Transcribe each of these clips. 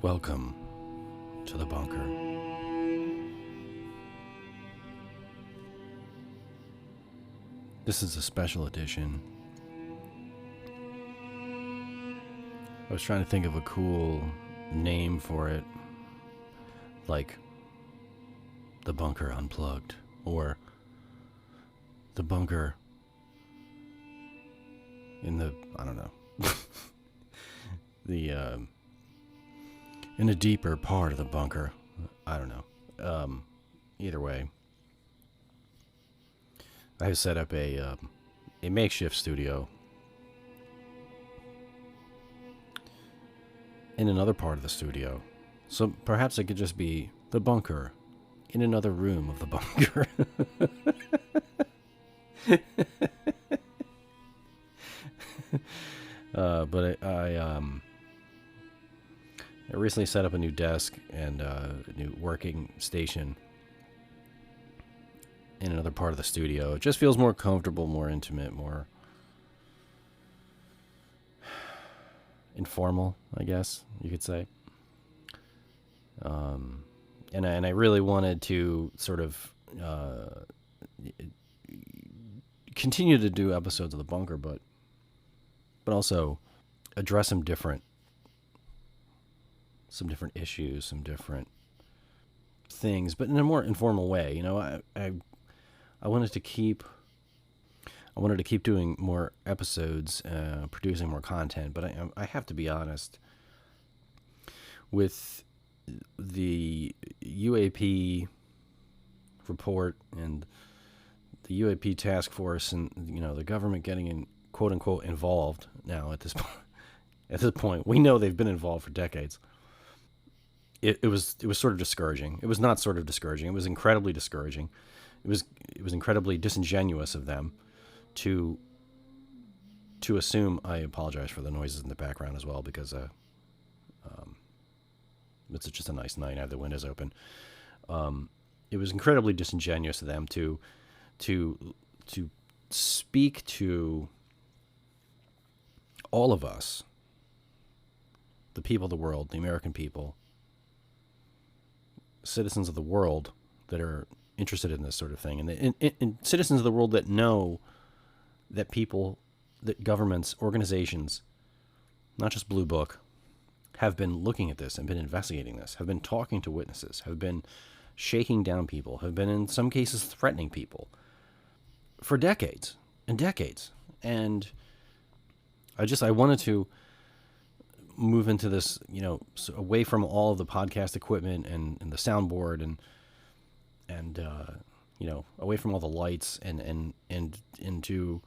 Welcome to the bunker. This is a special edition. I was trying to think of a cool name for it, like The Bunker Unplugged, or The Bunker in the, I don't know, in a deeper part of the bunker. I don't know. Either way, I have set up a makeshift studio in another part of the studio. So perhaps it could just be the bunker in another room of the bunker. But I recently set up a new desk and a new working station in another part of the studio. It just feels more comfortable, more intimate, more informal, I guess you could say. And I really wanted to sort of continue to do episodes of The Bunker, but also address some different issues, some different things, but in a more informal way. You know, I wanted to keep doing more episodes, producing more content, but I have to be honest with the UAP report and the UAP task force, and the government getting in, quote unquote, involved now at this point. At this point, we know they've been involved for decades. It was sort of discouraging. It was not sort of discouraging. It was incredibly discouraging. It was incredibly disingenuous of them to assume. I apologize for the noises in the background as well, because it's just a nice night. I have the windows open. It was incredibly disingenuous of them to speak to all of us, the people of the world, the American people, citizens of the world that are interested in this sort of thing, and citizens of the world that know that people, that governments, organizations, not just Blue Book, have been looking at this and been investigating this, have been talking to witnesses, have been shaking down people, have been in some cases threatening people for decades and decades. And I wanted to move into this, away from all of the podcast equipment and the soundboard and away from all the lights and into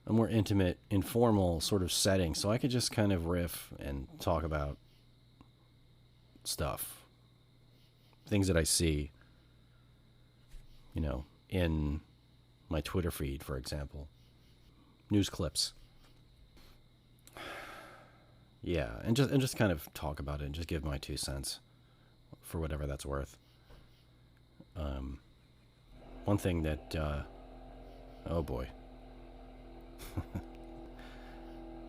a more intimate, informal sort of setting, so I could just kind of riff and talk about stuff, things that I see, in my Twitter feed, for example, news clips. Yeah, and just kind of talk about it and just give my 2 cents for whatever that's worth. One thing that, oh boy,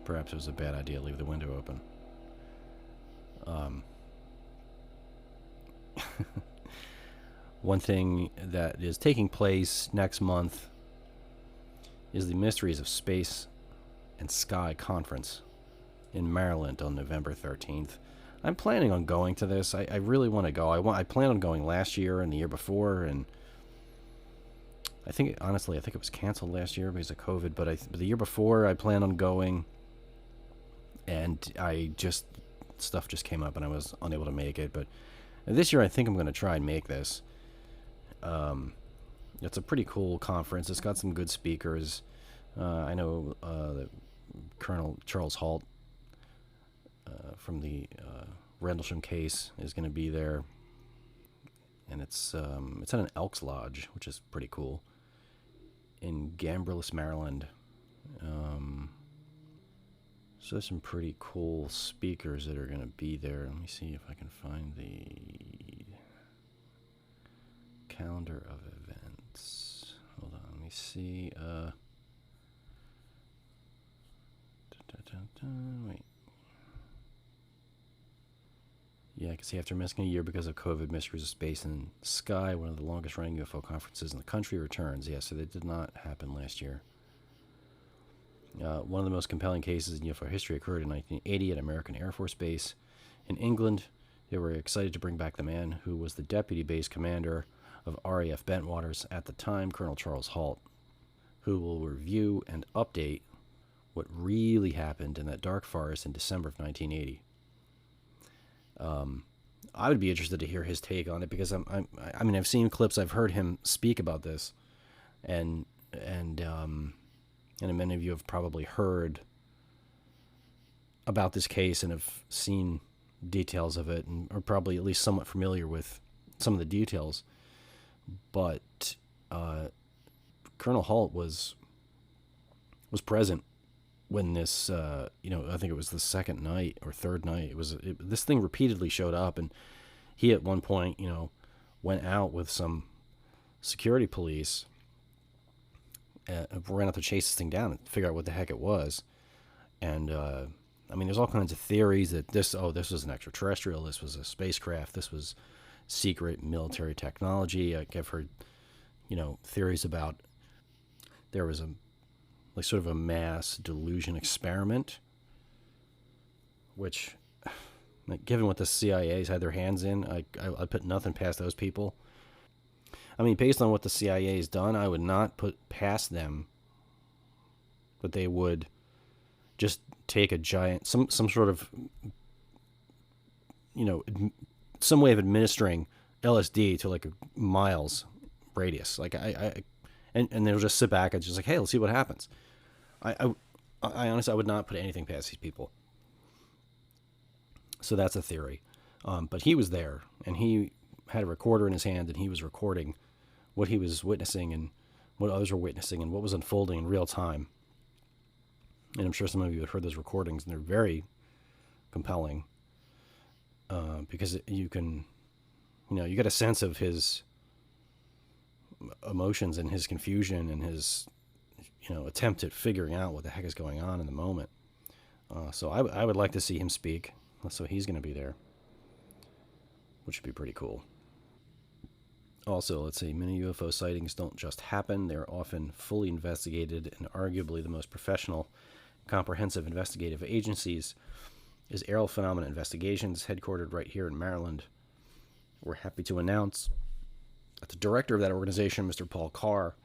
perhaps it was a bad idea to leave the window open. One thing that is taking place next month is the Mysteries of Space and Sky Conference in Maryland on November 13th. I'm planning on going to this. I really want to go. I planned on going last year and the year before, and I think it was canceled last year because of COVID, but the year before I planned on going, and stuff just came up and I was unable to make it. But this year I think I'm going to try and make this. It's a pretty cool conference. It's got some good speakers. I know that Colonel Charles Halt from the Rendlesham case is going to be there, and it's at an Elks Lodge, which is pretty cool, in Gambrillis, Maryland. So there's some pretty cool speakers that are going to be there. Let me see if I can find the calendar of events. Hold on, let me see. Wait. see, after missing a year because of COVID, Mysteries of Space and Sky, one of the longest-running UFO conferences in the country, returns. Yeah, so that did not happen last year. One of the most compelling cases in UFO history occurred in 1980 at American Air Force Base in England. They were excited to bring back the man who was the deputy base commander of RAF Bentwaters at the time, Colonel Charles Halt, who will review and update what really happened in that dark forest in December of 1980. I would be interested to hear his take on it, because I've seen clips, I've heard him speak about this, and many of you have probably heard about this case and have seen details of it, and are probably at least somewhat familiar with some of the details. But Colonel Halt was present when this, I think it was the second night or third night. This thing repeatedly showed up, and he at one point, went out with some security police, ran out to chase this thing down and figure out what the heck it was. And there's all kinds of theories that this was an extraterrestrial, this was a spacecraft, this was secret military technology. I've heard, theories about there was sort of a mass delusion experiment, which, given what the CIA's had their hands in, I put nothing past those people. Based on what the CIA's done, I would not put past them that they would just take a giant, some sort of, some way of administering LSD to like a miles radius. And they'll just sit back and just like, hey, let's see what happens. I honestly, I would not put anything past these people. So that's a theory. But he was there, and he had a recorder in his hand, and he was recording what he was witnessing and what others were witnessing and what was unfolding in real time. And I'm sure some of you have heard those recordings, and they're very compelling, because you can, you get a sense of his emotions and his confusion and his, attempt at figuring out what the heck is going on in the moment. So I would like to see him speak. So he's going to be there, which would be pretty cool. Also, let's see, many UFO sightings don't just happen. They're often fully investigated, and arguably the most professional, comprehensive investigative agencies is Aerial Phenomena Investigations, headquartered right here in Maryland. We're happy to announce that the director of that organization, Mr. Paul Carr,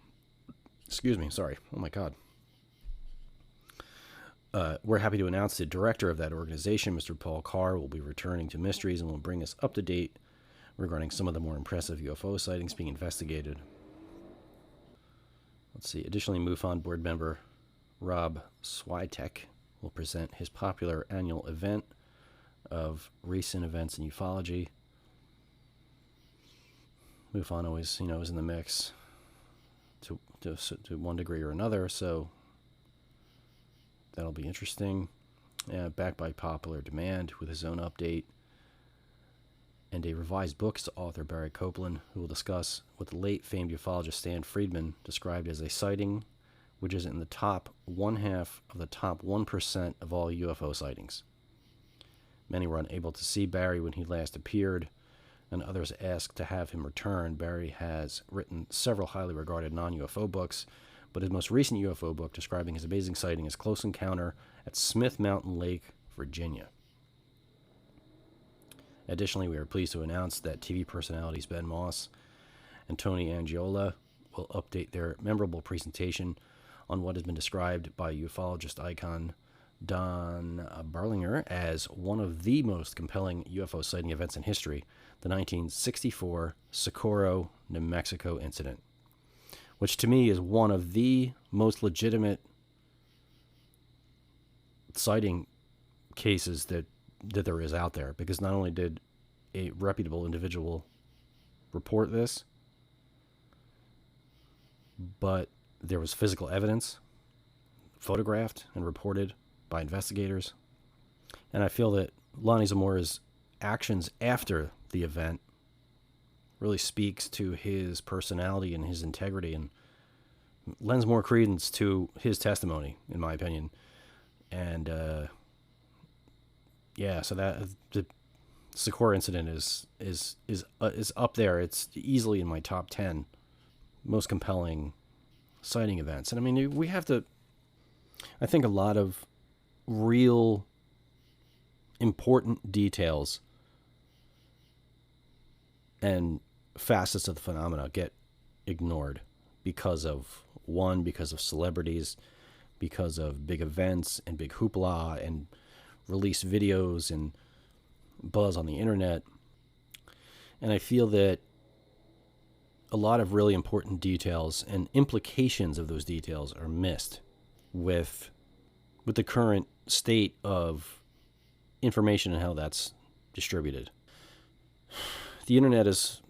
we're happy to announce the director of that organization, Mr. Paul Carr, will be returning to Mysteries and will bring us up to date regarding some of the more impressive UFO sightings being investigated. Let's see. Additionally, MUFON board member Rob Switek will present his popular annual event of recent events in ufology. MUFON always, is in the mix to one degree or another, so that'll be interesting. Backed by popular demand with his own update and a revised book to author Barry Copeland, who will discuss what the late famed ufologist Stan Friedman described as a sighting, which is in the top 1/2 of the top 1% of all UFO sightings. Many were unable to see Barry when he last appeared, and others asked to have him return. Barry has written several highly regarded non-UFO books, but his most recent UFO book describing his amazing sighting is Close Encounter at Smith Mountain Lake, Virginia. Additionally, we are pleased to announce that TV personalities Ben Moss and Tony Angiola will update their memorable presentation on what has been described by ufologist icon Don Barlinger as one of the most compelling UFO sighting events in history, the 1964 Socorro, New Mexico incident, which to me is one of the most legitimate sighting cases that there is out there, because not only did a reputable individual report this, but there was physical evidence photographed and reported by investigators. And I feel that Lonnie Zamora's actions after the event really speaks to his personality and his integrity and lends more credence to his testimony, in my opinion. And so Socorro incident is up there. It's easily in my top 10 most compelling sighting events. And I mean, we have to. I think a lot of real important details and facets of the phenomena get ignored because of celebrities, because of big events and big hoopla and release videos and buzz on the internet. And I feel that a lot of really important details and implications of those details are missed with the current state of information and how that's distributed. The internet is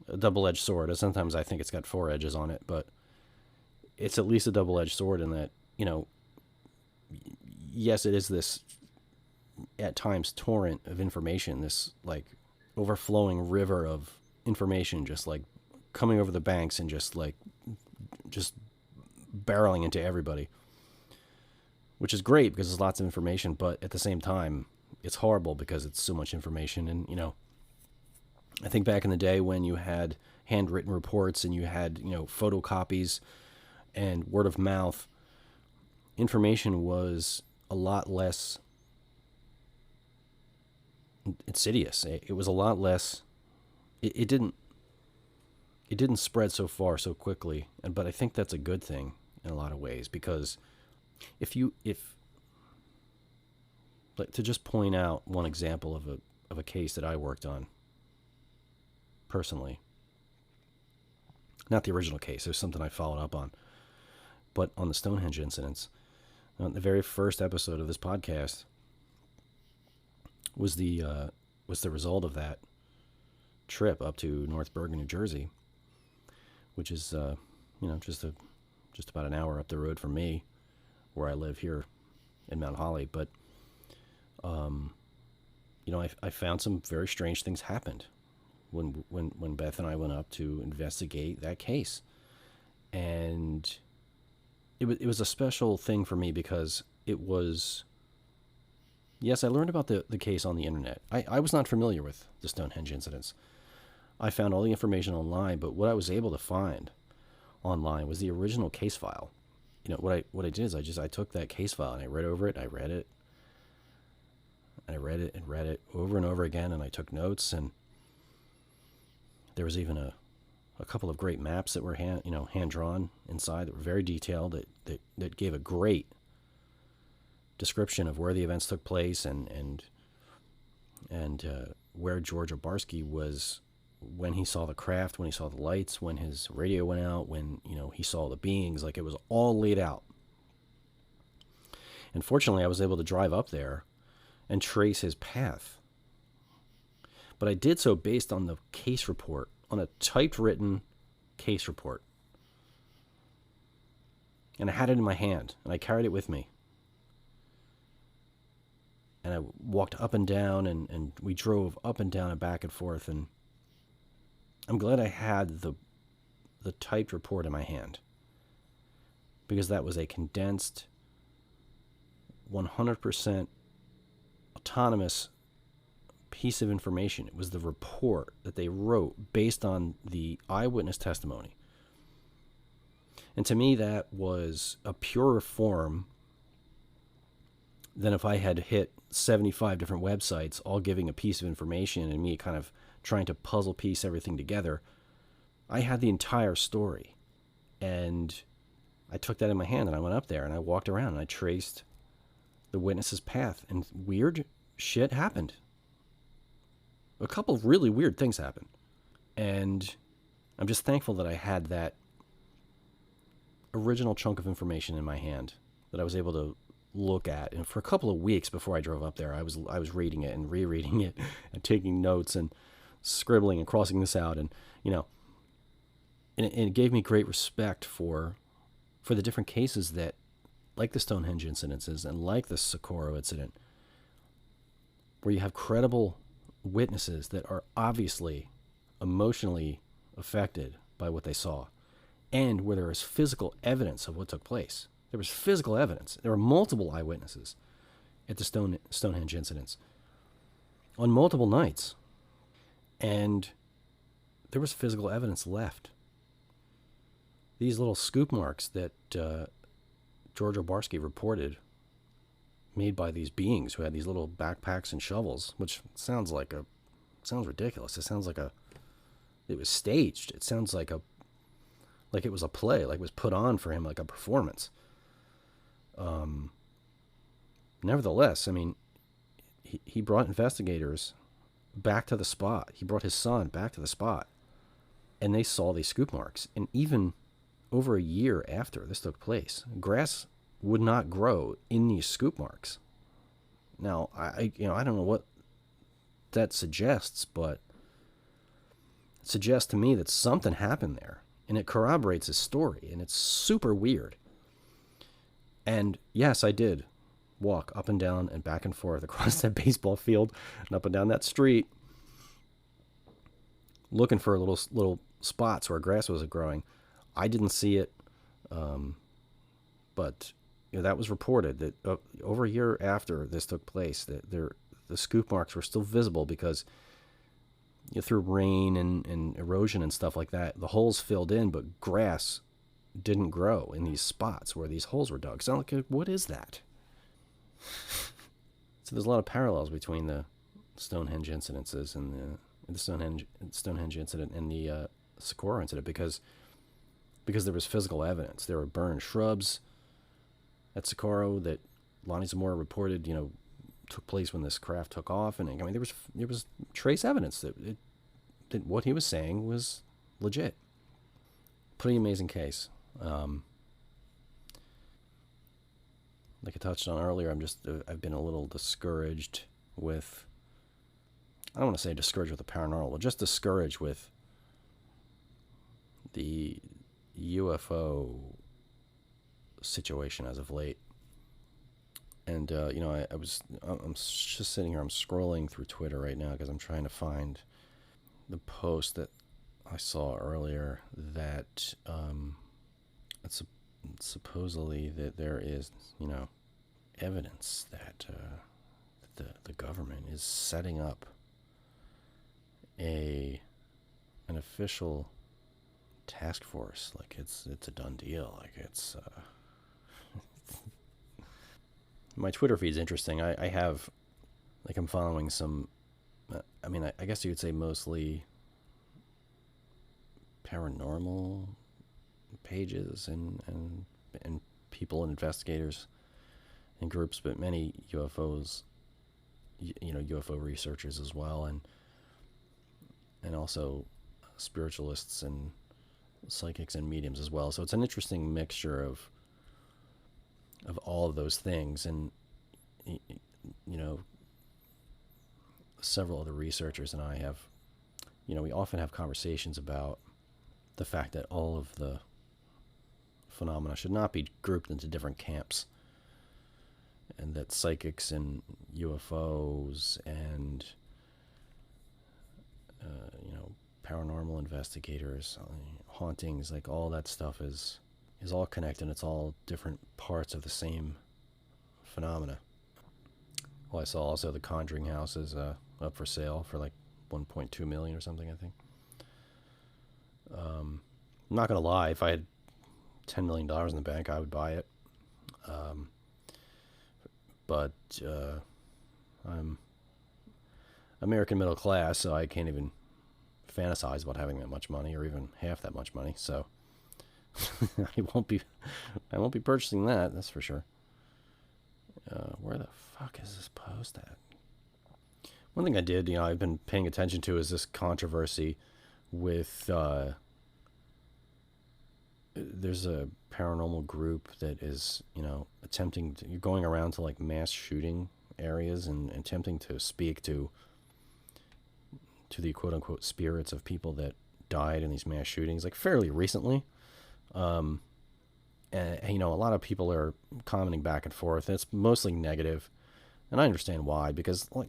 a double-edged sword. Sometimes I think it's got four edges on it, but it's at least a double-edged sword in that, yes, it is this at times torrent of information, this like overflowing river of information, just like coming over the banks and just barreling into everybody, which is great because there's lots of information, but at the same time, it's horrible because it's so much information. And, I think back in the day when you had handwritten reports and you had, photocopies and word of mouth, information was a lot less insidious. It was a lot less, it didn't spread so far so quickly. But I think that's a good thing in a lot of ways, because if to just point out one example of a case that I worked on personally, not the original case, it was something I followed up on, but on the Stonehenge incidents, on the very first episode of this podcast was the result of that trip up to North Bergen, New Jersey, which is just about an hour up the road from me, where I live here in Mount Holly. But I found some very strange things happened when Beth and I went up to investigate that case, and it was a special thing for me because it was. Yes, I learned about the case on the internet. I was not familiar with the Stonehenge incidents. I found all the information online, but what I was able to find online was the original case file. What I did is I took that case file and I read over it. I read it. And I read it and read it over and over again, and I took notes. And there was even a couple of great maps that were hand drawn inside that were very detailed, that gave a great description of where the events took place and where George Obarski was when he saw the craft, when he saw the lights, when his radio went out, when he saw the beings. Like, it was all laid out. And fortunately, I was able to drive up there and trace his path. But I did so based on the case report, on a typewritten case report. And I had it in my hand, and I carried it with me. And I walked up and down, and we drove up and down and back and forth. And I'm glad I had the typed report in my hand, because that was a condensed, 100% autonomous piece of information. It was the report that they wrote based on the eyewitness testimony. And to me, that was a purer form than if I had hit 75 different websites, all giving a piece of information and me kind of trying to puzzle piece everything together. I had the entire story, and I took that in my hand and I went up there and I walked around and I traced the witness's path, and weird shit happened. A couple of really weird things happened. And I'm just thankful that I had that original chunk of information in my hand that I was able to look at. And for a couple of weeks before I drove up there, I was reading it and rereading it and taking notes and scribbling and crossing this out, and and it gave me great respect for the different cases that, like the Stonehenge incidences and like the Socorro incident, where you have credible witnesses that are obviously emotionally affected by what they saw, and where there is physical evidence of what took place. There was physical evidence. There were multiple eyewitnesses at the Stonehenge incidents. on multiple nights. And there was physical evidence left. These little scoop marks that George Obarski reported, made by these beings who had these little backpacks and shovels, which sounds ridiculous. It sounds like it was staged. It sounds like it was a play, like it was put on for him, like a performance. Nevertheless, I mean, he brought investigators back to the spot. He brought his son back to the spot, and they saw these scoop marks. And even over a year after this took place, grass would not grow in these scoop marks. Now, I don't know what that suggests, but it suggests to me that something happened there, and it corroborates his story, and it's super weird. And yes, I did walk up and down and back and forth across that baseball field and up and down that street, looking for little spots where grass was growing. I didn't see it, but that was reported that over a year after this took place, that the scoop marks were still visible because through rain and erosion and stuff like that, the holes filled in, but grass didn't grow in these spots where these holes were dug. So I'm like, what is that? So there's a lot of parallels between the Stonehenge incidences and the Stonehenge incident and the Socorro incident because there was physical evidence. There were burned shrubs at Socorro that Lonnie Zamora reported, took place when this craft took off, and I mean there was trace evidence that what he was saying was legit. Pretty amazing case. Like I touched on earlier, I've been a little discouraged with. I don't want to say discouraged with the paranormal, but just discouraged with the UFO situation as of late. And I'm just sitting here. I'm scrolling through Twitter right now because I'm trying to find the post that I saw earlier that it's supposedly that there is evidence that the government is setting up an official task force, like it's a done deal, like it's my Twitter feed's interesting. I have, like, I'm following some I guess you could say mostly paranormal pages and people and investigators and groups, but many UFOs, UFO researchers as well, and also spiritualists and psychics and mediums as well. So it's an interesting mixture of all of those things, and several other researchers and I have, we often have conversations about the fact that all of the phenomena should not be grouped into different camps, and that psychics and UFOs and paranormal investigators, hauntings, like all that stuff is all connected. It's all different parts of the same phenomena. Well, I saw also the Conjuring house is up for sale for like 1.2 million or something, I think. I'm not gonna lie, if I had $10 million in the bank, I would buy it. But I'm American middle class, so I can't even fantasize about having that much money or even half that much money. So I won't be purchasing that. That's for sure. Where the fuck is this post at? One thing I did, I've been paying attention to is this controversy with. There's a paranormal group that is, attempting to, you're going around to like mass shooting areas and attempting to speak to the quote unquote spirits of people that died in these mass shootings, like fairly recently. And a lot of people are commenting back and forth. It's mostly negative, and I understand why, because a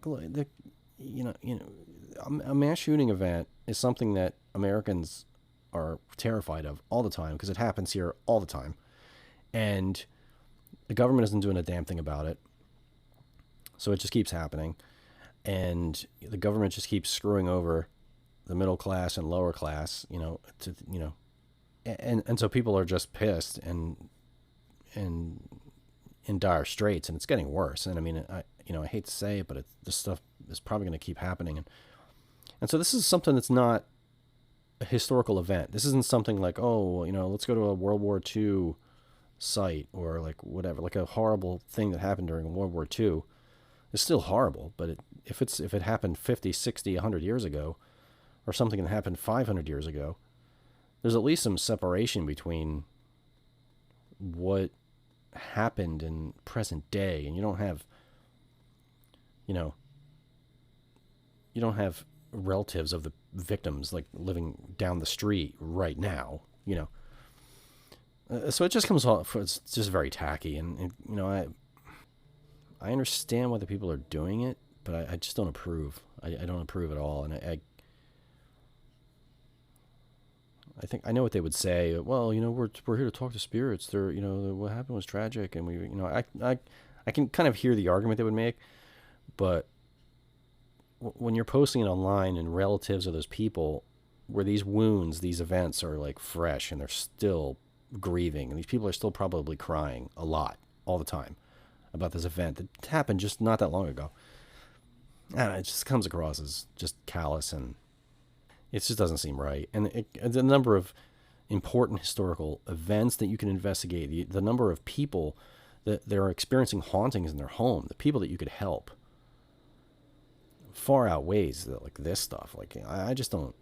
mass shooting event is something that Americans are terrified of all the time because it happens here all the time, and the government isn't doing a damn thing about it, so it just keeps happening. and the government just keeps screwing over the middle class and lower class, and so people are just pissed and in dire straits, and it's getting worse. And I mean, I hate to say it, but this stuff is probably going to keep happening, and so this is something that's not a historical event. This isn't something like, oh, let's go to a World War II site or like whatever, like a horrible thing that happened during World War II. It's still horrible, but if it happened 50, 60, 100 years ago, or something that happened 500 years ago, there's at least some separation between what happened in present day, and you don't have relatives of the victims like living down the street right now. So it just comes off. It's just very tacky, and I understand why the people are doing it, but I just don't approve. I don't approve at all, and I think I know what they would say. Well, we're here to talk to spirits. They're, what happened was tragic, and I can kind of hear the argument they would make, but when you're posting it online and relatives of those people, where these wounds, these events are like fresh and they're still grieving, and these people are still probably crying a lot all the time about this event that happened just not that long ago. And it just comes across as just callous, and it just doesn't seem right. And the number of important historical events that you can investigate, the number of people that they're experiencing hauntings in their home, the people that you could help, far outweighs like this stuff. Like I just don't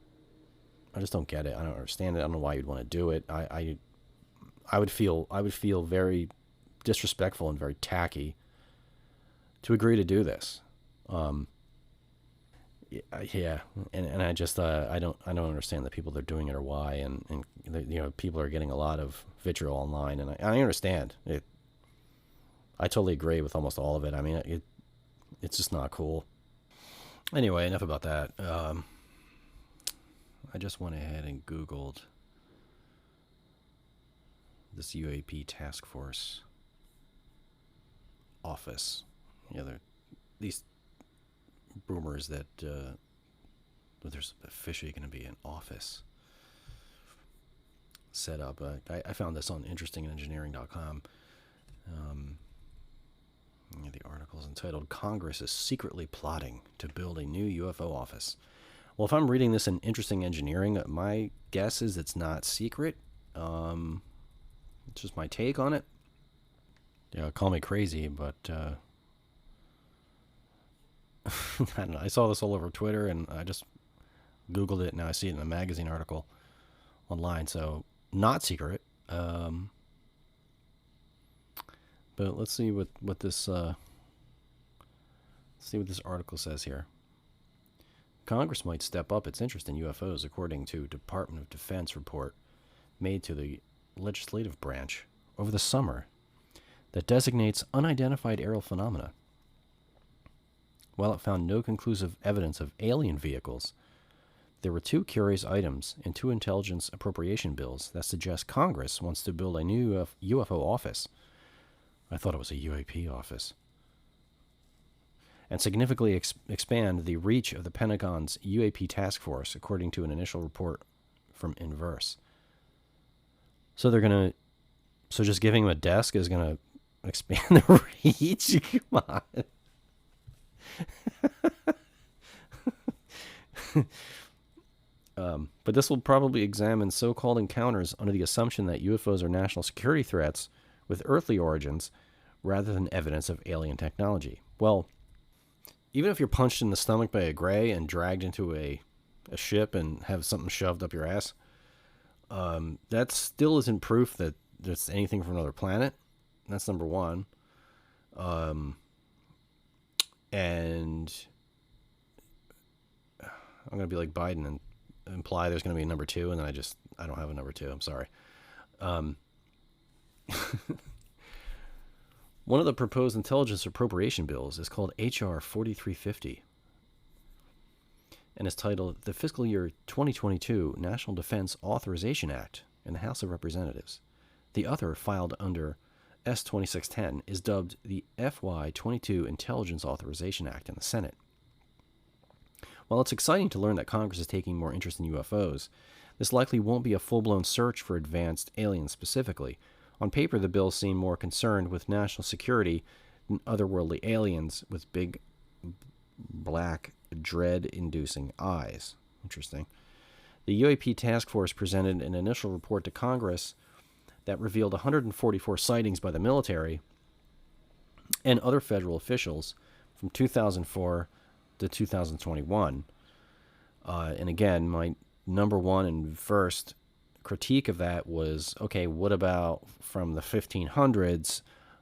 get it. I don't understand it. I don't know why you'd want to do it. I would feel very disrespectful and very tacky to agree to do this. Yeah, and I just I don't understand the people that are doing it or why, and people are getting a lot of vitriol online, and I understand it. I totally agree with almost all of it. I mean, it's just not cool. Anyway, enough about that. I just went ahead and Googled this UAP task force office. These rumors that there's officially going to be an office set up. I found this on interestingengineering.com. The article is entitled "Congress is Secretly Plotting to Build a New UFO Office." Well, if I'm reading this in Interesting Engineering, my guess is it's not secret. It's just my take on it. Yeah, call me crazy, but I don't know. I saw this all over Twitter, and I just Googled it. Now I see it in a magazine article online, so not secret. But let's see what this article says here. Congress might step up its interest in UFOs, according to Department of Defense report made to the legislative branch over the summer that designates unidentified aerial phenomena. While it found no conclusive evidence of alien vehicles, there were two curious items in two intelligence appropriation bills that suggest Congress wants to build a new UFO office. I thought it was a UAP office. And significantly expand the reach of the Pentagon's UAP task force, according to an initial report from Inverse. So just giving them a desk is going to expand the reach? Come on. But this will probably examine so-called encounters under the assumption that UFOs are national security threats with earthly origins rather than evidence of alien technology. Well, even if you're punched in the stomach by a gray and dragged into a ship and have something shoved up your ass, that still isn't proof that there's anything from another planet. That's number one. And I'm going to be like Biden and imply there's going to be a number two, and then I don't have a number two. I'm sorry. One of the proposed intelligence appropriation bills is called H.R. 4350 and is titled the Fiscal Year 2022 National Defense Authorization Act in the House of Representatives. The other, filed under S. 2610, is dubbed the FY 22 Intelligence Authorization Act in the Senate. While it's exciting to learn that Congress is taking more interest in UFOs, this likely won't be a full-blown search for advanced aliens specifically. On paper, the bills seem more concerned with national security than otherworldly aliens with big, black, dread-inducing eyes. Interesting. The UAP task force presented an initial report to Congress that revealed 144 sightings by the military and other federal officials from 2004 to 2021. And again, my number one and first critique of that was, okay, what about from the 1500s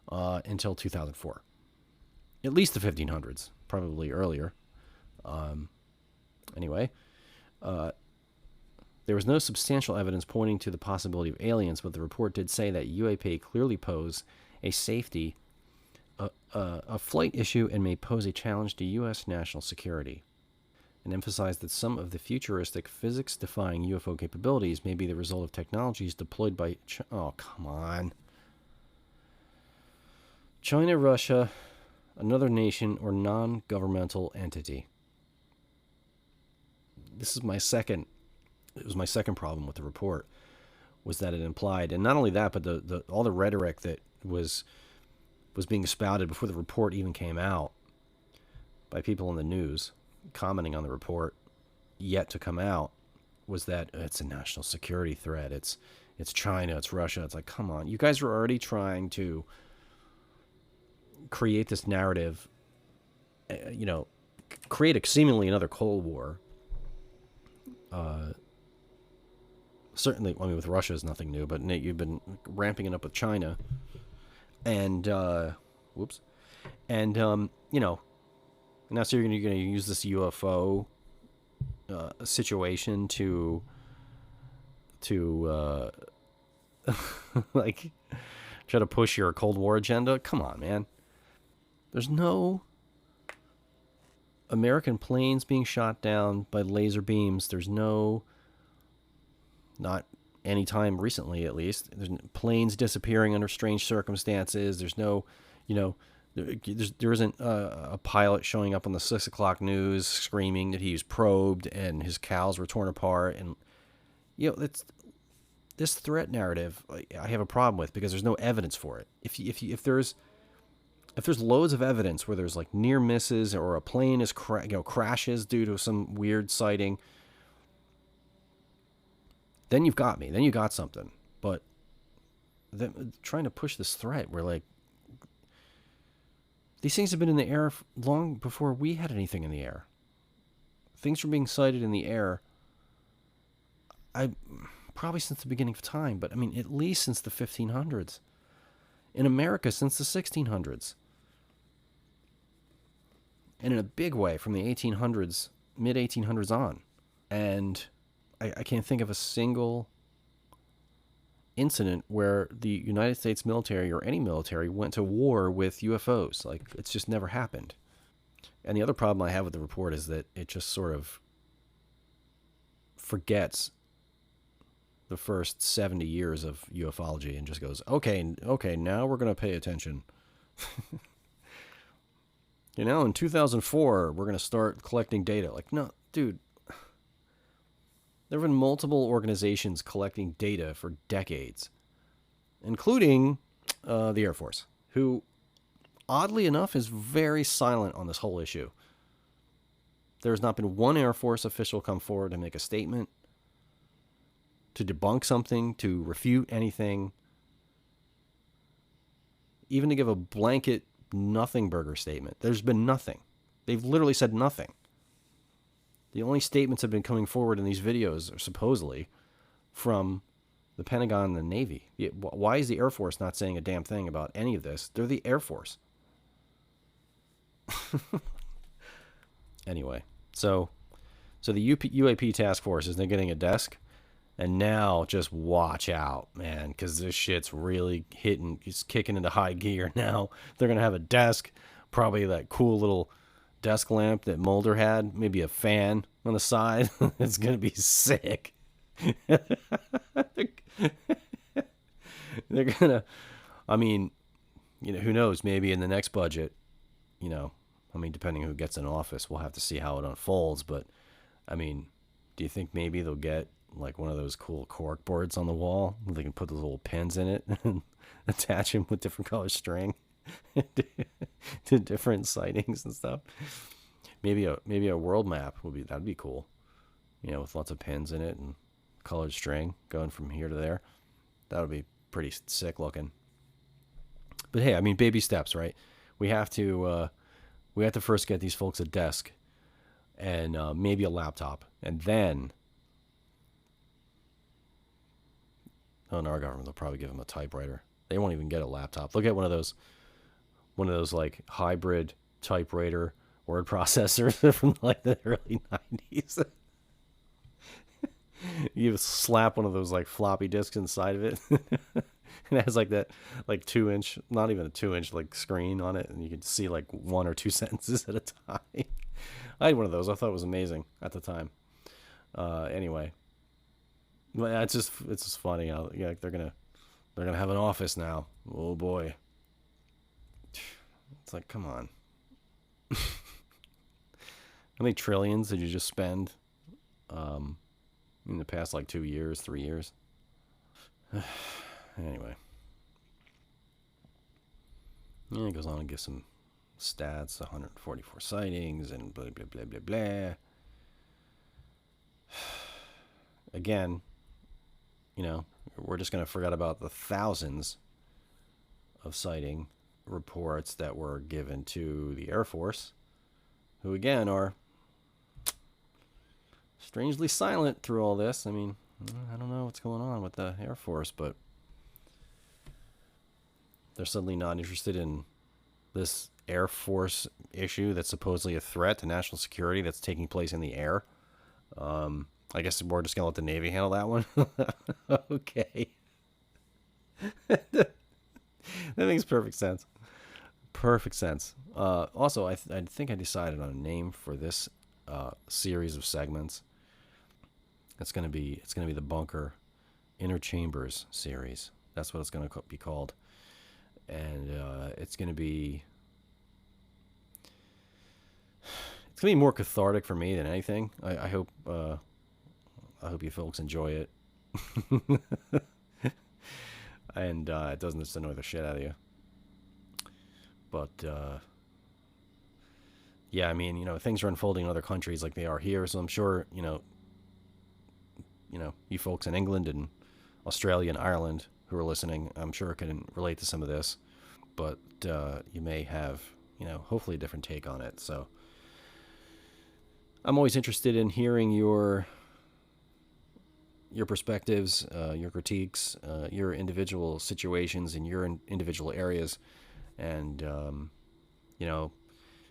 until 2004? At least the 1500s, probably earlier. Anyway, there was no substantial evidence pointing to the possibility of aliens, but the report did say that UAP clearly pose a safety, a flight issue, and may pose a challenge to U.S. national security, and emphasized that some of the futuristic physics-defying UFO capabilities may be the result of technologies deployed by oh, come on. China, Russia, another nation, or non-governmental entity. This is my second. It was my second problem with the report, was that it implied, and not only that, but the all the rhetoric that was being spouted before the report even came out by people in the news commenting on the report yet to come out, was that it's a national security threat. It's China, it's Russia. It's like, come on, you guys are already trying to create this narrative, create seemingly another Cold War. Certainly, I mean, with Russia is nothing new, but Nate, you've been ramping it up with China, and now so you're going to use this UFO situation to like try to push your Cold War agenda. Come on, man. There's no American planes being shot down by laser beams. There's no, not any time recently at least, there's planes disappearing under strange circumstances. There's no, there isn't a pilot showing up on the 6 o'clock news screaming that he was probed and his cows were torn apart. And, it's this threat narrative I have a problem with, because there's no evidence for it. If there's loads of evidence where there's like near misses, or a plane is crashes due to some weird sighting, then you've got me. Then you got something. But trying to push this threat where, like, these things have been in the air long before we had anything in the air. Things were being sighted in the air, probably since the beginning of time, but I mean, at least since the 1500s. In America, since the 1600s. And in a big way from the 1800s, mid-1800s on. And I can't think of a single incident where the United States military or any military went to war with UFOs. Like, it's just never happened. And the other problem I have with the report is that it just sort of forgets the first 70 years of ufology and just goes, okay, now we're going to pay attention. In 2004, we're going to start collecting data. Like, no, dude. There have been multiple organizations collecting data for decades, including the Air Force, who, oddly enough, is very silent on this whole issue. There has not been one Air Force official come forward to make a statement, to debunk something, to refute anything, even to give a blanket nothing burger statement. There's been nothing. They've literally said nothing. The only statements have been coming forward in these videos are supposedly from the Pentagon and the Navy. Why is the Air Force not saying a damn thing about any of this? They're the Air Force. Anyway, so the UAP task force is they're getting a desk, and now just watch out, man, because this shit's really it's kicking into high gear now. They're going to have a desk, probably that cool little desk lamp that Mulder had, maybe a fan on the side. It's going to be sick. They're going to, I mean, who knows, maybe in the next budget, depending who gets in office, we'll have to see how it unfolds, but I mean, do you think maybe they'll get like one of those cool cork boards on the wall? They can put those little pins in it and attach them with different color string to different sightings and stuff. Maybe a world map that'd be cool. With lots of pins in it and colored string going from here to there. That would be pretty sick looking. But hey, I mean, baby steps, right? We have to first get these folks a desk and maybe a laptop, and then, oh, in our government, they'll probably give them a typewriter. They won't even get a laptop. They'll get one of those like hybrid typewriter word processors from like the early 90s. You slap one of those like floppy disks inside of it. And it has like that like 2 inch, not even a 2 inch like screen on it, and you can see like one or two sentences at a time. I had one of those. I thought it was amazing at the time. Anyway, but it's just funny how like they're gonna have an office now. Oh boy, it's like, come on. How many trillions did you just spend in the past like 2 years, 3 years? Anyway, yeah, it goes on and gives some stats: 144 sightings and blah blah blah blah blah. Again, we're just going to forget about the thousands of sighting reports that were given to the Air Force, who again are strangely silent through all this. I mean, I don't know what's going on with the Air Force, but they're suddenly not interested in this Air Force issue that's supposedly a threat to national security that's taking place in the air. I guess we're just going to let the Navy handle that one. Okay. That makes perfect sense. Perfect sense. Also, I think I decided on a name for this series of segments. It's gonna be the Bunker Inner Chambers series. That's what it's gonna be called, and it's gonna be more cathartic for me than anything. I hope you folks enjoy it, and it doesn't just annoy the shit out of you. But yeah, I mean, things are unfolding in other countries like they are here, so I'm sure you folks in England and Australia and Ireland who are listening, I'm sure can relate to some of this, but you may have, hopefully a different take on it. So I'm always interested in hearing your perspectives, your critiques, your individual situations in your individual areas, and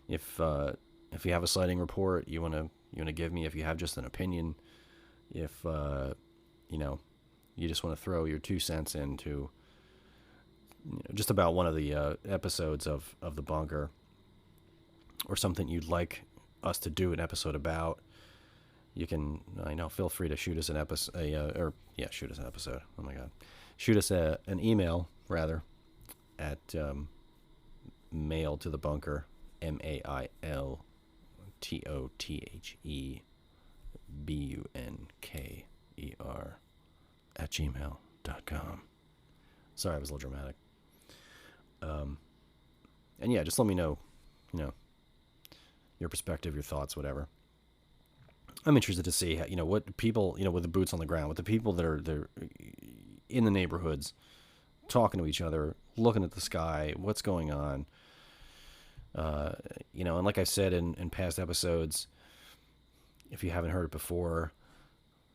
if you have a sighting report you want to give me, if you have just an opinion, if you just want to throw your 2 cents into just about one of the episodes of the Bunker, or something you'd like us to do an episode about, you can feel free to shoot us an episode, shoot us an episode. Oh my God, shoot us an email rather at mail to the bunker, mailtotheBunker @gmail.com. Sorry, I was a little dramatic. And yeah, just let me know, your perspective, your thoughts, whatever. I'm interested to see how, what people, with the boots on the ground, with the people that are they're in the neighborhoods, talking to each other, looking at the sky, what's going on. And like I said in past episodes, if you haven't heard it before,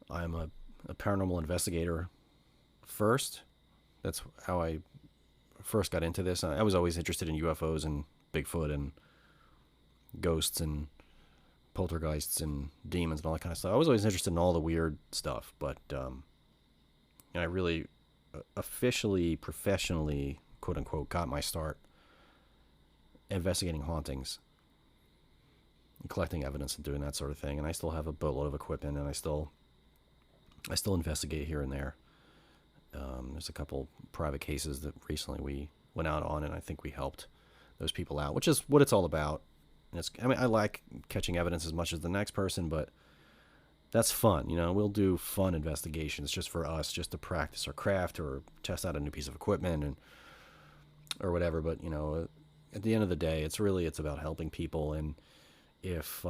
I'm a paranormal investigator first. That's how I first got into this. I was always interested in UFOs and Bigfoot and ghosts and poltergeists and demons and all that kind of stuff. I was always interested in all the weird stuff, but I really officially, professionally, quote unquote, got my start investigating hauntings, collecting evidence and doing that sort of thing. And I still have a boatload of equipment, and I still investigate here and there. There's a couple private cases that recently we went out on, and I think we helped those people out, which is what it's all about. And I like catching evidence as much as the next person, but That's fun. We'll do fun investigations just for us, just to practice our craft or test out a new piece of equipment and or whatever. But at the end of the day, it's about helping people. And if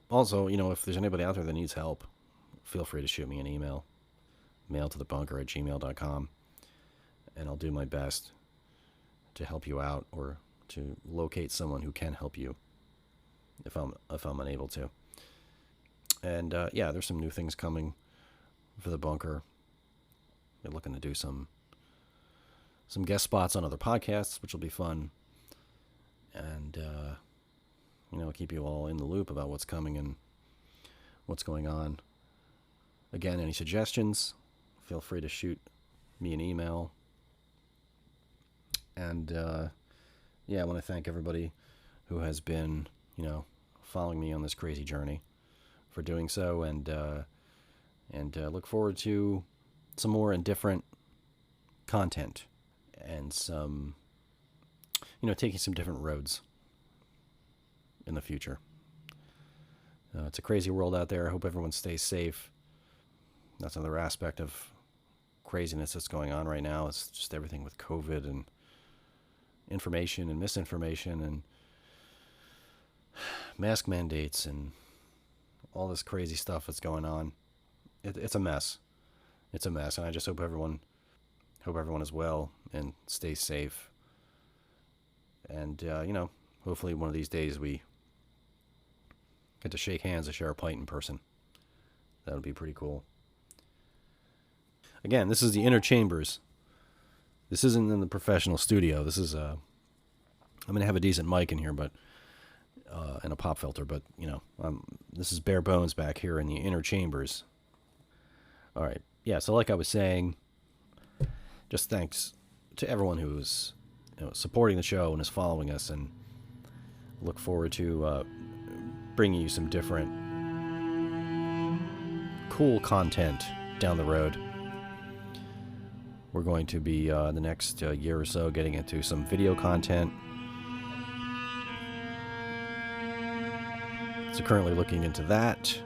also, if there's anybody out there that needs help, feel free to shoot me an email, mailtothebunker@gmail.com, and I'll do my best to help you out or to locate someone who can help you if I'm unable to. And there's some new things coming for the bunker. We're looking to do some guest spots on other podcasts, which will be fun. And keep you all in the loop about what's coming and what's going on. Again, any suggestions, feel free to shoot me an email. And I want to thank everybody who has been, following me on this crazy journey for doing so, and look forward to some more and different content and some, taking some different roads in the future. It's a crazy world out there. I hope everyone stays safe. That's another aspect of craziness that's going on right now. It's just everything with COVID and information and misinformation and mask mandates and all this crazy stuff that's going on. It's a mess. It's a mess, and I just hope everyone is well and stays safe. And hopefully one of these days we get to shake hands and share a pint in person. That would be pretty cool. Again, this is the inner chambers. This isn't in the professional studio. This is I'm going to have a decent mic in here, but and a pop filter, but this is bare bones back here in the inner chambers. All right. Yeah, so like I was saying, just thanks to everyone who's supporting the show and is following us, and look forward to bringing you some different cool content down the road. We're going to be the next year or so getting into some video content. So currently looking into that.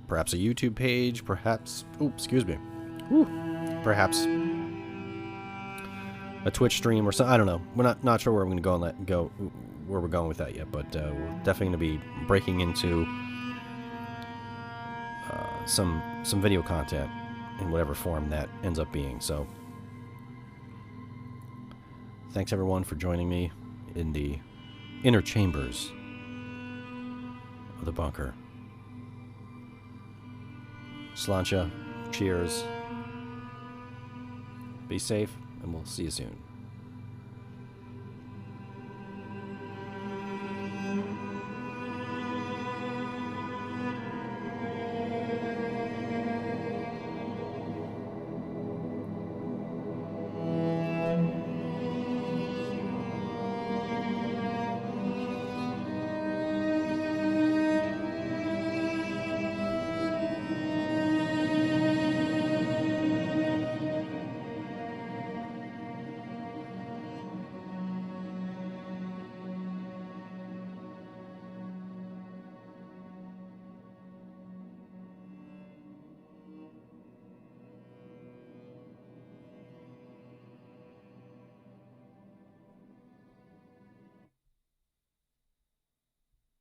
Perhaps a YouTube page, perhaps perhaps a Twitch stream or something. I don't know. We're not sure where we're going to go where we're going with that yet, but we're definitely going to be breaking into some video content in whatever form that ends up being. So thanks everyone for joining me in the inner chambers of the bunker. Sláinte, cheers, be safe, and we'll see you soon.